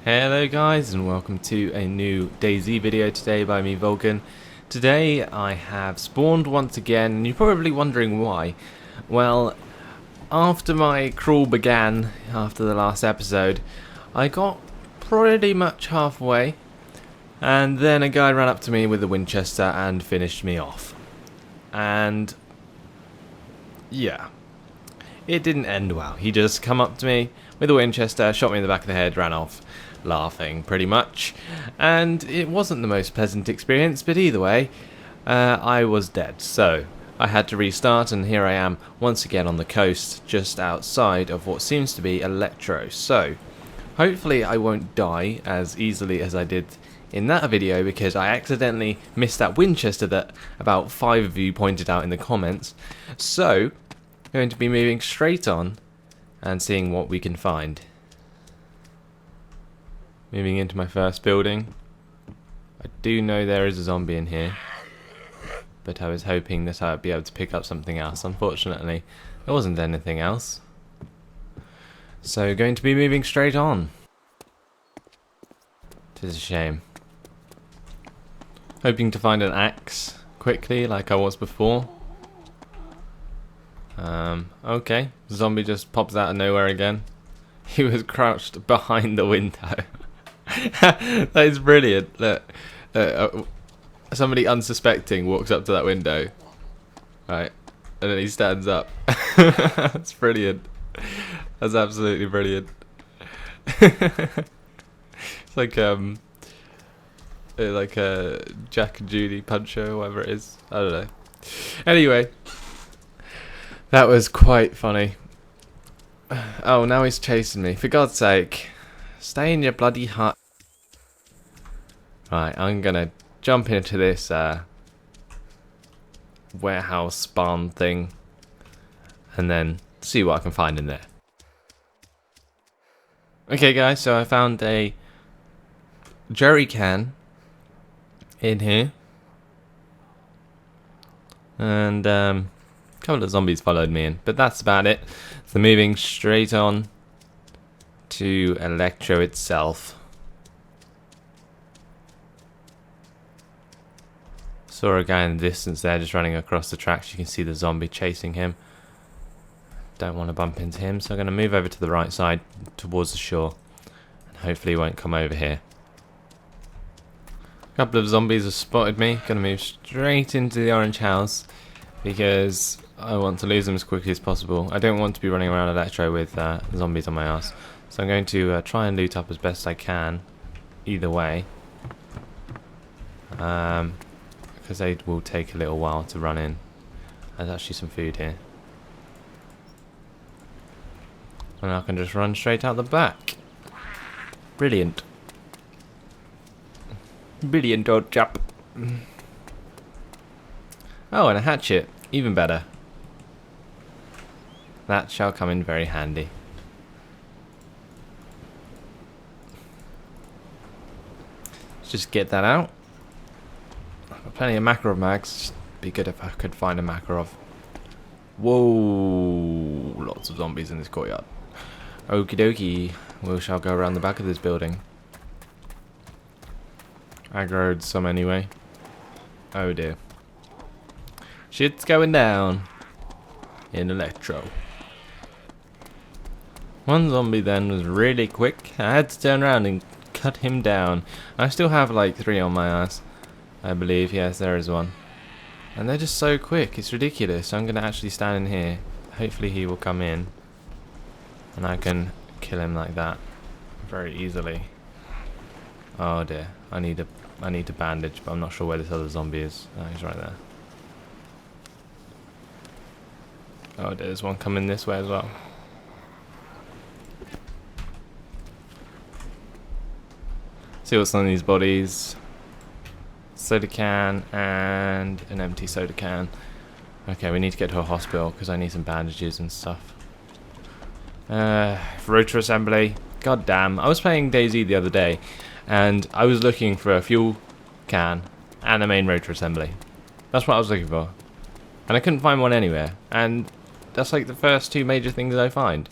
Hello guys, and welcome to a new DayZ video today by me, Vulcan. Today I have spawned once again, and you're probably wondering why. Well, after my crawl began, after the last episode, I got pretty much halfway, and then a guy ran up to me with a Winchester and finished me off. And yeah, it didn't end well. He just come up to me with a Winchester, shot me in the back of the head, ran off, laughing pretty much, and it wasn't the most pleasant experience, but either way, I was dead, so I had to restart, and here I am once again on the coast, just outside of what seems to be Electro. So hopefully I won't die as easily as I did in that video, because I accidentally missed that Winchester that about 5 of you pointed out in the comments. So I'm going to be moving straight on and seeing what we can find. Moving into my first building. I do know there is a zombie in here, but I was hoping that I would be able to pick up something else. Unfortunately, there wasn't anything else. So going to be moving straight on. It is a shame. Hoping to find an axe quickly like I was before. Okay, zombie just pops out of nowhere again. He was crouched behind the window. That is brilliant. Look, somebody unsuspecting walks up to that window, right, and then he stands up. That's brilliant. That's absolutely brilliant. It's like a Jack and Judy puncher, or whatever it is. I don't know. Anyway, that was quite funny. Oh, now he's chasing me. For God's sake, stay in your bloody hut. Right, I'm gonna jump into this warehouse spawn thing and then see what I can find in there. Okay guys, so I found a jerry can in here, and a couple of zombies followed me in, but that's about it. So moving straight on to Electro itself. Saw a guy in the distance there just running across the tracks. You can see the zombie chasing him. Don't want to bump into him, so I'm going to move over to the right side towards the shore, and hopefully he won't come over here. A couple of zombies have spotted me. Going to move straight into the orange house because I want to lose them as quickly as possible. I don't want to be running around Electro with zombies on my ass. So I'm going to try and loot up as best I can, either way. Because they will take a little while to run in. There's actually some food here. And I can just run straight out the back. Brilliant. Brilliant, old chap. Oh, and a hatchet. Even better. That shall come in very handy. Let's just get that out. I've got plenty of Makarov mags. Be good if I could find a Makarov. Whoa! Lots of zombies in this courtyard. Okie dokie. We shall go around the back of this building. Aggroed some anyway. Oh dear. Shit's going down in Electro. One zombie then was really quick. I had to turn around and cut him down. I still have like 3 on my ass, I believe. Yes, there is one. And they're just so quick. It's ridiculous. So I'm going to actually stand in here. Hopefully he will come in, and I can kill him like that very easily. Oh dear. I need a bandage, but I'm not sure where this other zombie is. Oh, he's right there. Oh, there's one coming this way as well. See what's on these bodies. Soda can and an empty soda can. Okay, we need to get to a hospital because I need some bandages and stuff. Rotor assembly. God damn. I was playing DayZ the other day, and I was looking for a fuel can and a main rotor assembly. That's what I was looking for. And I couldn't find one anywhere. And that's like the first 2 major things I find.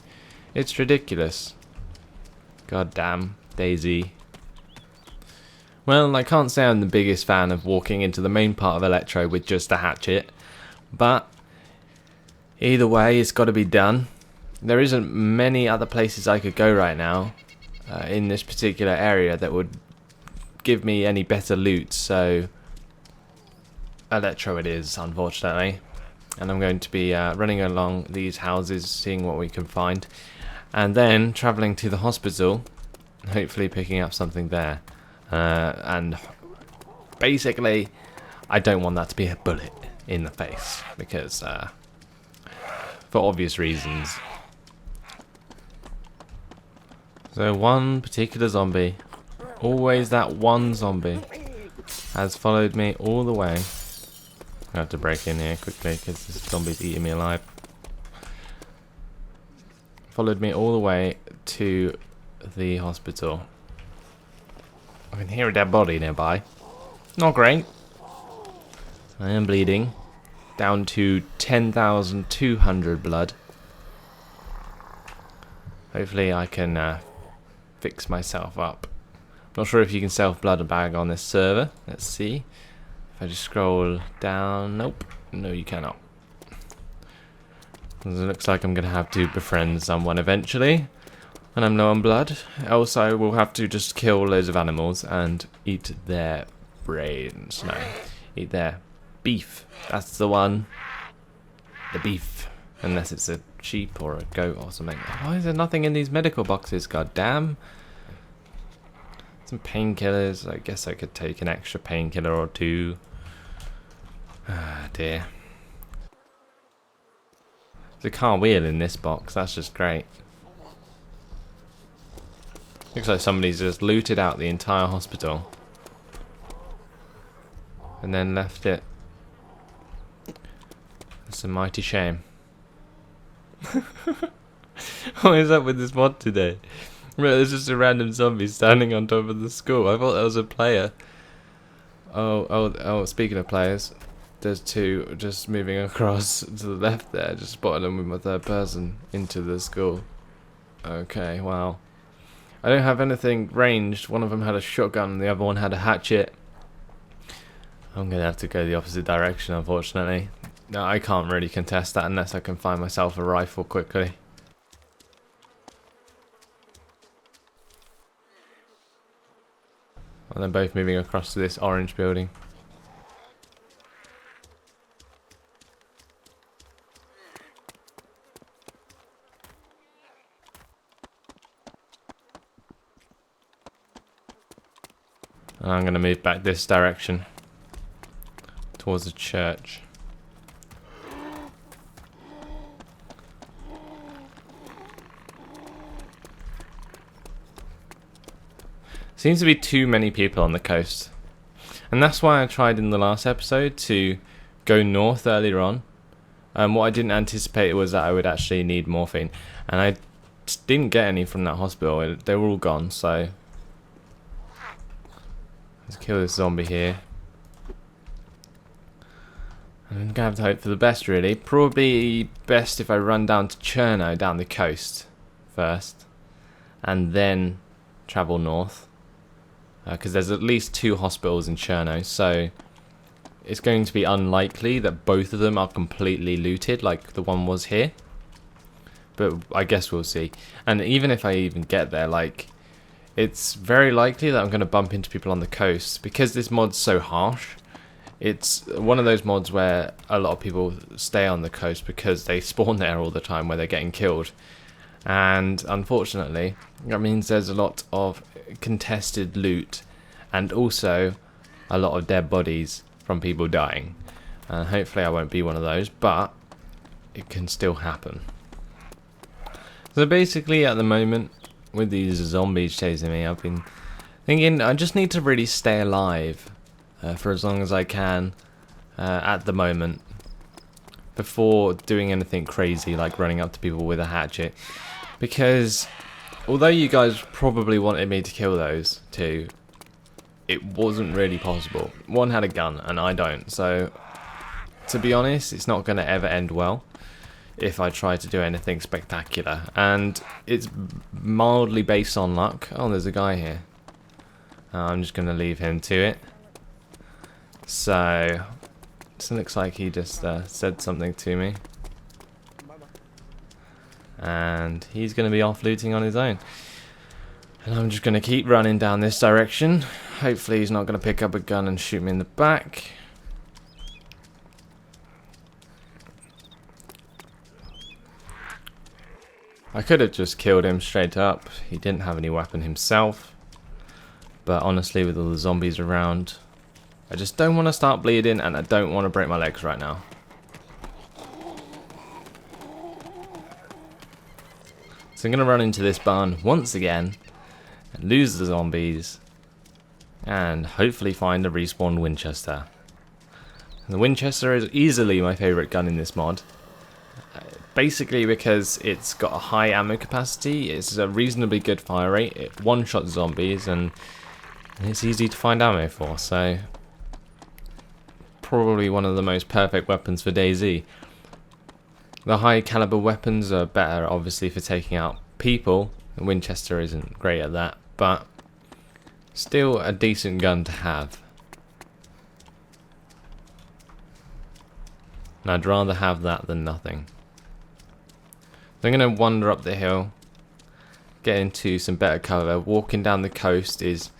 It's ridiculous. God damn. DayZ. Well, I can't say I'm the biggest fan of walking into the main part of Electro with just a hatchet, but either way, it's got to be done. There isn't many other places I could go right now in this particular area that would give me any better loot, so Electro it is, unfortunately. And I'm going to be running along these houses, seeing what we can find, and then travelling to the hospital, hopefully picking up something there. And basically, I don't want that to be a bullet in the face, because for obvious reasons. So one particular zombie, always that one zombie, has followed me all the way. I have to break in here quickly because this zombie's eating me alive. Followed me all the way to the hospital. I can hear a dead body nearby. Not great. I am bleeding. Down to 10,200 blood. Hopefully I can fix myself up. Not sure if you can self-blood a bag on this server. Let's see. If I just scroll down. Nope. No, you cannot. It looks like I'm going to have to befriend someone eventually. And I'm low on blood. Else I will have to just kill loads of animals and eat their brains. No, eat their beef. That's the one. The beef. Unless it's a sheep or a goat or something. Why is there nothing in these medical boxes? God damn. Some painkillers. I guess I could take an extra painkiller or two. Ah, dear. There's a car wheel in this box. That's just great. Looks like somebody's just looted out the entire hospital and then left it. That's a mighty shame. What is up with this mod today? There's just a random zombie standing on top of the school. I thought that was a player. Oh, speaking of players, there's two just moving across to the left there. Just spotted them with my third person into the school. Okay, wow. I don't have anything ranged. One of them had a shotgun and the other one had a hatchet. I'm going to have to go the opposite direction, unfortunately. No, I can't really contest that unless I can find myself a rifle quickly. Well, they're both moving across to this orange building. And I'm going to move back this direction towards the church. Seems to be too many people on the coast. And that's why I tried in the last episode to go north earlier on. What I didn't anticipate was that I would actually need morphine. And I didn't get any from that hospital. They were all gone, so let's kill this zombie here. I'm going to have to hope for the best, really. Probably best if I run down to Cherno, down the coast first. And then travel north. Because there's at least 2 hospitals in Cherno, so it's going to be unlikely that both of them are completely looted like the one was here. But I guess we'll see. And even if I even get there, like, it's very likely that I'm going to bump into people on the coast. Because this mod's so harsh, it's one of those mods where a lot of people stay on the coast because they spawn there all the time where they're getting killed. And unfortunately, that means there's a lot of contested loot and also a lot of dead bodies from people dying. And hopefully I won't be one of those, but it can still happen. So basically at the moment, with these zombies chasing me, I've been thinking I just need to really stay alive for as long as I can at the moment, before doing anything crazy like running up to people with a hatchet. Because although you guys probably wanted me to kill those two, it wasn't really possible. One had a gun and I don't, so to be honest, it's not going to ever end well. if I try to do anything spectacular. And it's mildly based on luck. Oh, there's a guy here. I'm just going to leave him to it. So, this looks like he just said something to me. And he's going to be off looting on his own. And I'm just going to keep running down this direction. Hopefully he's not going to pick up a gun and shoot me in the back. I could have just killed him straight up. He didn't have any weapon himself. But honestly, with all the zombies around, I just don't want to start bleeding, and I don't want to break my legs right now. So I'm going to run into this barn once again, and lose the zombies, and hopefully find a respawned Winchester. And the Winchester is easily my favourite gun in this mod. Basically because it's got a high ammo capacity, it's a reasonably good fire rate, it one-shot zombies, and it's easy to find ammo for, so probably one of the most perfect weapons for DayZ. The high caliber weapons are better obviously for taking out people, the Winchester isn't great at that, but still a decent gun to have. And I'd rather have that than nothing. So I'm going to wander up the hill, get into some better cover. Walking down the coast is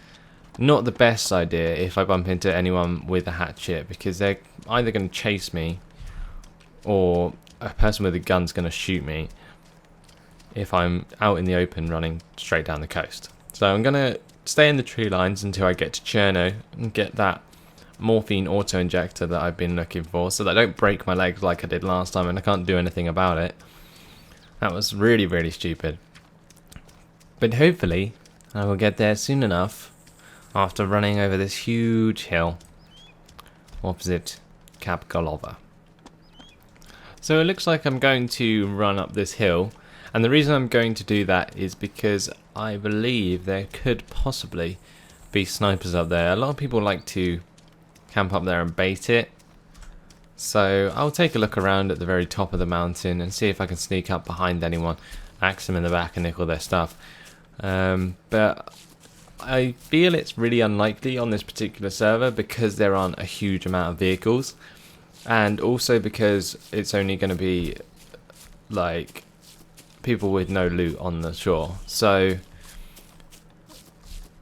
not the best idea if I bump into anyone with a hatchet, because they're either going to chase me or a person with a gun's going to shoot me if I'm out in the open running straight down the coast. So I'm going to stay in the tree lines until I get to Cherno and get that morphine auto injector that I've been looking for, so that I don't break my legs like I did last time and I can't do anything about it. That was really, really stupid. But hopefully I will get there soon enough after running over this huge hill opposite Cap Golova. So it looks like I'm going to run up this hill, and the reason I'm going to do that is because I believe there could possibly be snipers up there. A lot of people like to camp up there and bait it. So I'll take a look around at the very top of the mountain and see if I can sneak up behind anyone, axe them in the back and nickel their stuff. But I feel it's really unlikely on this particular server because there aren't a huge amount of vehicles, and also because it's only going to be like people with no loot on the shore. So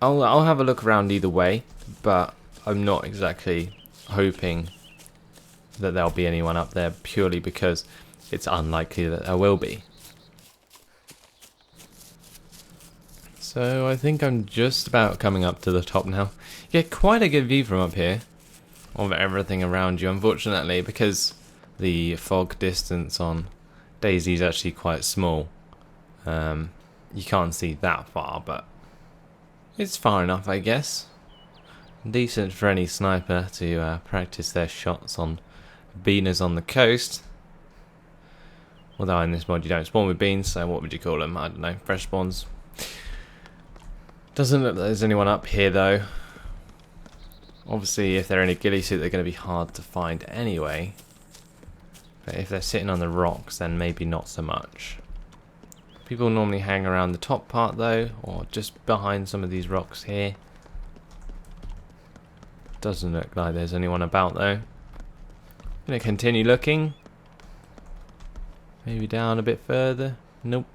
I'll have a look around either way, but I'm not exactly hoping that there'll be anyone up there, purely because it's unlikely that there will be. So I think I'm just about coming up to the top now. You get quite a good view from up here of everything around you, unfortunately, because the fog distance on DayZ is actually quite small. You can't see that far, but it's far enough, I guess. Decent for any sniper to practice their shots on beaners on the coast. Although in this mod you don't spawn with beans, so what would you call them? I don't know, fresh spawns. Doesn't look like there's anyone up here though. Obviously if they're in a ghillie suit they're going to be hard to find anyway. But if they're sitting on the rocks then maybe not so much. People normally hang around the top part though, or just behind some of these rocks here. Doesn't look like there's anyone about though. Gonna continue looking. Maybe down a bit further. Nope.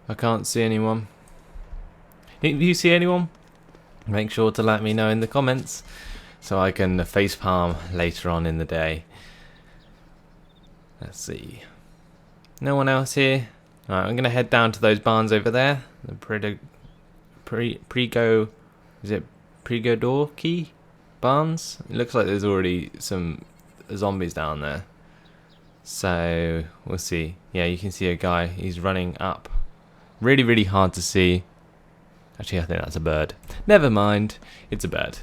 I can't see anyone. If you see anyone, make sure to let me know in the comments so I can facepalm later on in the day. Let's see. No one else here. Alright, I'm gonna head down to those barns over there. The Prigodorki barns? It looks like there's already some zombies down there. So we'll see. Yeah, you can see a guy. He's running up. Really, really hard to see. Actually, I think that's a bird. Never mind. It's a bird.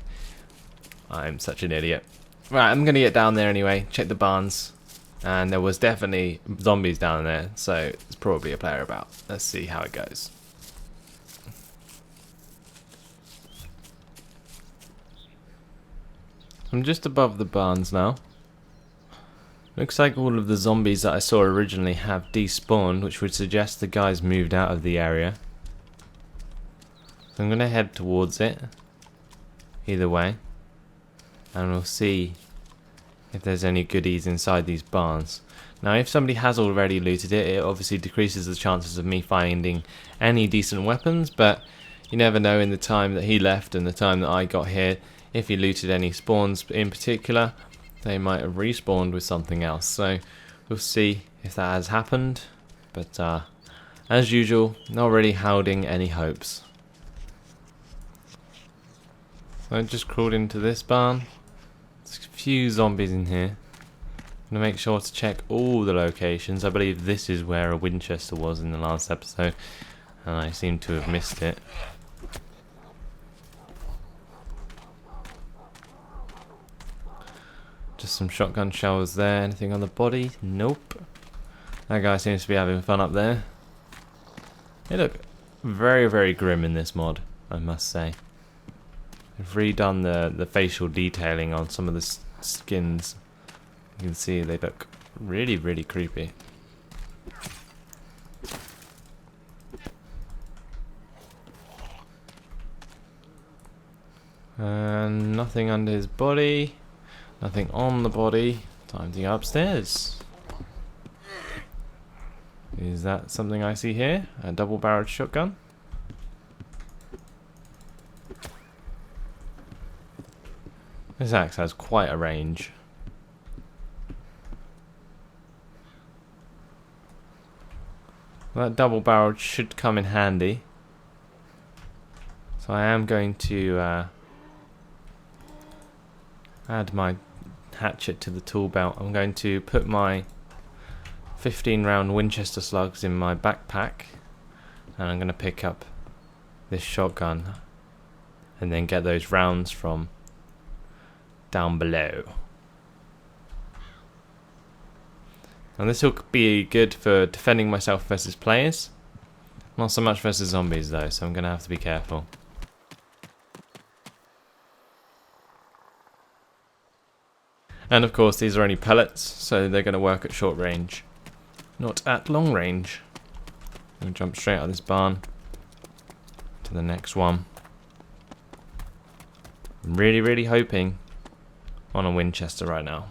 I'm such an idiot. Right, I'm going to get down there anyway. Check the barns. And there was definitely zombies down there. So it's probably a player about. Let's see how it goes. I'm just above the barns now. Looks like all of the zombies that I saw originally have despawned, which would suggest the guys moved out of the area. So I'm going to head towards it, either way, and we'll see if there's any goodies inside these barns. Now if somebody has already looted it, it obviously decreases the chances of me finding any decent weapons, but you never know in the time that he left and the time that I got here. If he looted any spawns in particular, they might have respawned with something else. So we'll see if that has happened, but as usual, not really holding any hopes. So I just crawled into this barn. There's a few zombies in here. I'm going to make sure to check all the locations. I believe this is where a Winchester was in the last episode, and I seem to have missed it. Just some shotgun shells there. Anything on the body? Nope. That guy seems to be having fun up there. They look very, very grim in this mod, I must say. They've redone the facial detailing on some of the skins. You can see they look really, really creepy. And nothing under his body. Nothing on the body. Time to go upstairs. Is that something I see here? A double-barreled shotgun? This axe has quite a range. That double-barreled should come in handy. So I am going to add my hatchet to the tool belt. I'm going to put my 15-round Winchester slugs in my backpack, and I'm going to pick up this shotgun and then get those rounds from down below. And this will be good for defending myself versus players. Not so much versus zombies though, so I'm going to have to be careful. And of course these are only pellets, so they're going to work at short range, not at long range. I'm going to jump straight out of this barn to the next one. I'm really, really hoping on a Winchester right now.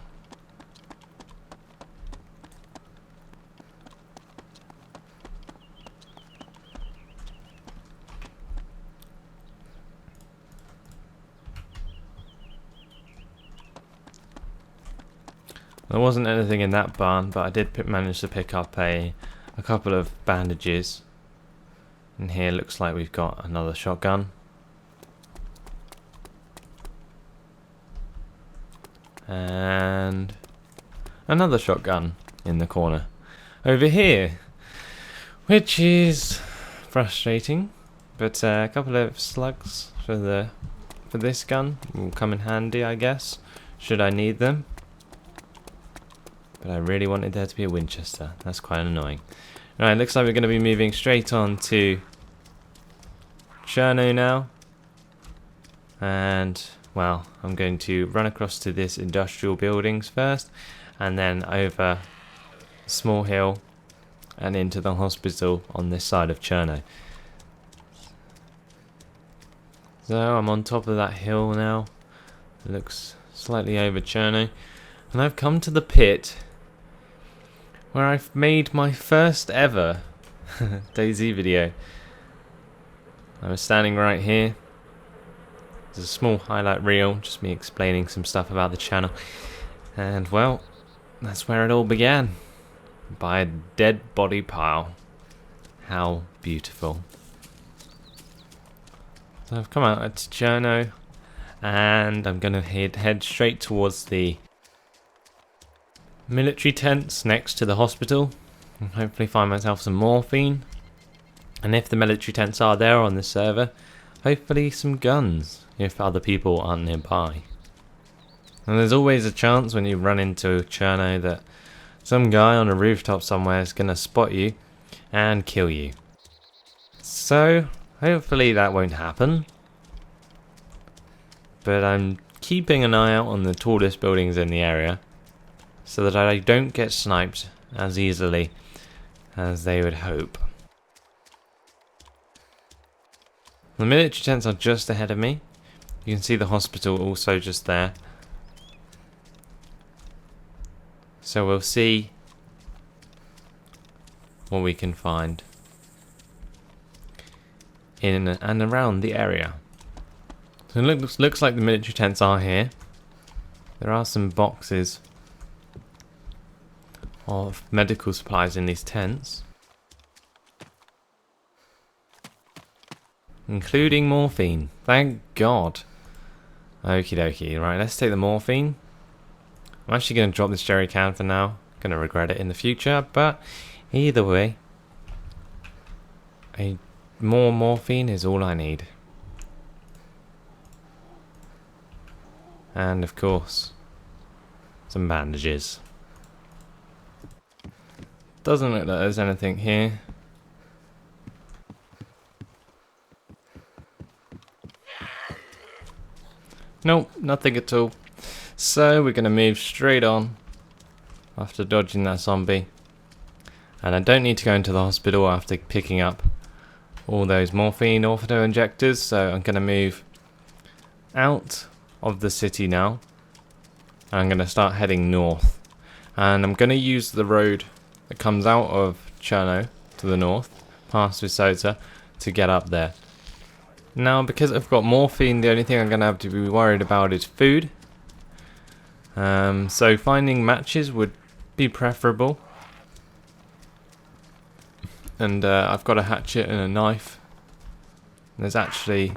There wasn't anything in that barn, but I did manage to pick up a couple of bandages. And here looks like we've got another shotgun. And another shotgun in the corner over here, which is frustrating, but a couple of slugs for this gun will come in handy, I guess, should I need them. But I really wanted there to be a Winchester. That's quite annoying. Right, looks like we're going to be moving straight on to Cherno now. And, well, I'm going to run across to this industrial buildings first, and then over a small hill and into the hospital on this side of Cherno. So I'm on top of that hill now. It looks slightly over Cherno. And I've come to the pit where I've made my first ever DayZ video. I was standing right here. There's a small highlight reel, just me explaining some stuff about the channel. And well, that's where it all began. By a dead body pile. How beautiful. So I've come out to Cherno, and I'm going to head straight towards the military tents next to the hospital and hopefully find myself some morphine, and if the military tents are there on the server, hopefully some guns if other people aren't nearby. And there's always a chance when you run into Cherno that some guy on a rooftop somewhere is going to spot you and kill you. So hopefully that won't happen, but I'm keeping an eye out on the tallest buildings in the area. so that I don't get sniped as easily as they would hope. The military tents are just ahead of me. You can see the hospital also just there. So we'll see what we can find in and around the area. So it looks like the military tents are here. There are some boxes of medical supplies in these tents, including morphine. Thank God. Okie dokie. Right, let's take the morphine. I'm actually going to drop this jerry can for now. Going to regret it in the future, but either way, more morphine is all I need. And of course, some bandages. Doesn't look like there's anything here. Nope, nothing at all. So we're going to move straight on after dodging that zombie. And I don't need to go into the hospital after picking up all those morphine auto injectors. So I'm going to move out of the city now. I'm going to start heading north. And I'm going to use the road that comes out of Cherno to the north, past Visota, to get up there. Now, because I've got morphine, the only thing I'm going to have to be worried about is food. So finding matches would be preferable. And I've got a hatchet and a knife. There's actually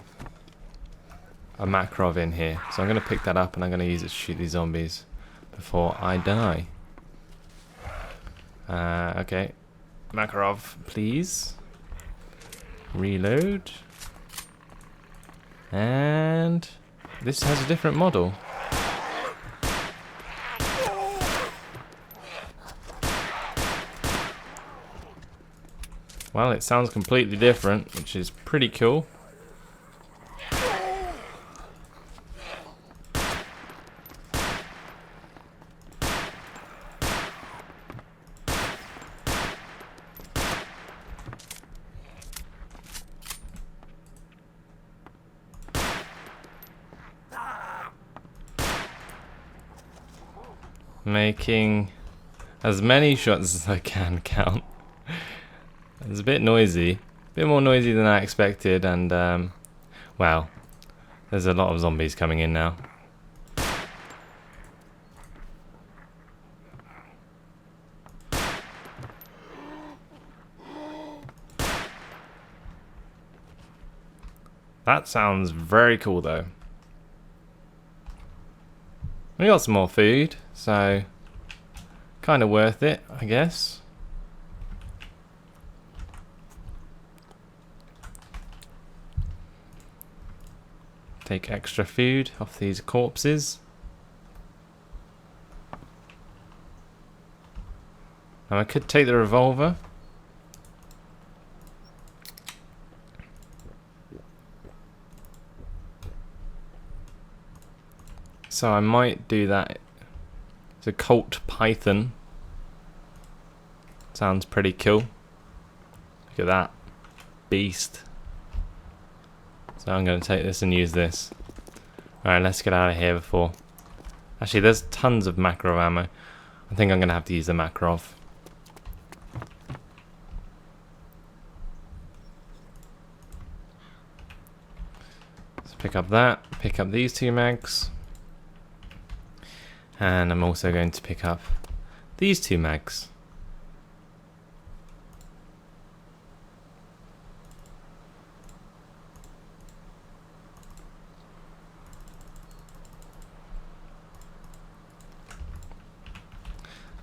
a Makarov in here. So I'm going to pick that up and I'm going to use it to shoot these zombies before I die. Okay. Makarov, please. Reload. And this has a different model. Well, it sounds completely different, which is pretty cool. Making as many shots as I can count. It's a bit noisy, a bit more noisy than I expected, and wow, there's a lot of zombies coming in now. That sounds very cool though. We got some more food, so kind of worth it, I guess. Take extra food off these corpses. Now I could take the revolver. So I might do that. It's a Colt Python. Sounds pretty cool. Look at that beast. So I'm going to take this and use this. Alright, let's get out of here before... Actually, there's tons of Makarov ammo. I think I'm going to have to use the Makarov. Let's pick up that. Pick up these two mags. And I'm also going to pick up these two mags.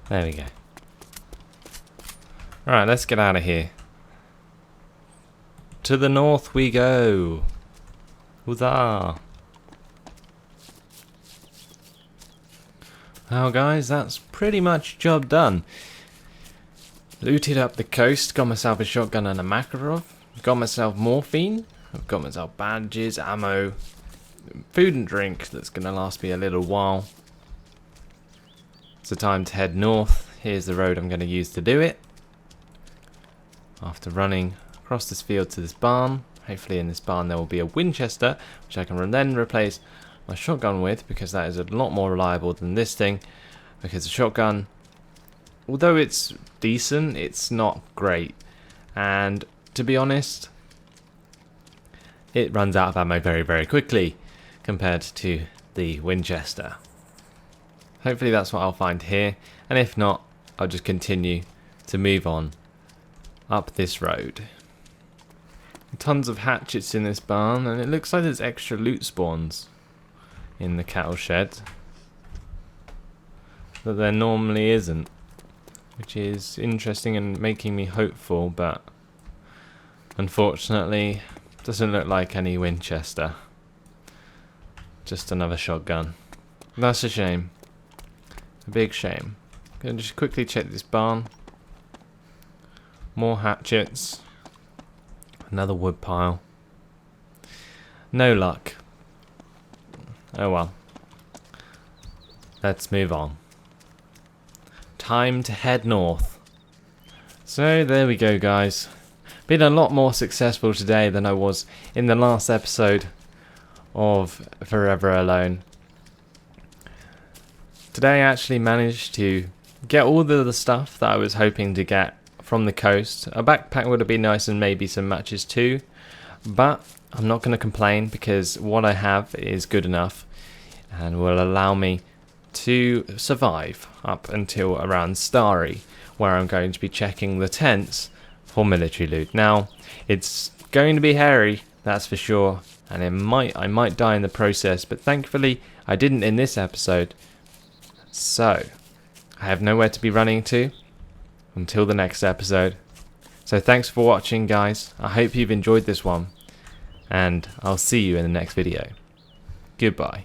There we go. Alright, let's get out of here. To the north we go. Huzzah! Well guys, that's pretty much job done. Looted up the coast, got myself a shotgun and a Makarov, got myself morphine, I've got myself bandages, ammo, food and drink that's going to last me a little while. So time to head north. Here's the road I'm going to use to do it. After running across this field to this barn, hopefully in this barn there will be a Winchester, which I can then replace my shotgun with, because that is a lot more reliable than this thing. Because the shotgun, although it's decent, it's not great. And to be honest, it runs out of ammo very, very quickly compared to the Winchester. Hopefully that's what I'll find here, and if not, I'll just continue to move on up this road. Tons of hatchets in this barn, and it looks like there's extra loot spawns in the cattle shed that there normally isn't, which is interesting and making me hopeful, but unfortunately doesn't look like any Winchester. Just another shotgun. That's a shame. A big shame. I'm going to just quickly check this barn. More hatchets. Another wood pile. No luck. Oh well. Let's move on. Time to head north. So there we go, guys. Been a lot more successful today than I was in the last episode of Forever Alone. Today I actually managed to get all the stuff that I was hoping to get from the coast. A backpack would have been nice, and maybe some matches too, but I'm not going to complain because what I have is good enough and will allow me to survive up until around Starry, where I'm going to be checking the tents for military loot. Now, it's going to be hairy, that's for sure, and I might die in the process, but thankfully I didn't in this episode. So, I have nowhere to be running to until the next episode. So thanks for watching, guys. I hope you've enjoyed this one, and I'll see you in the next video. Goodbye.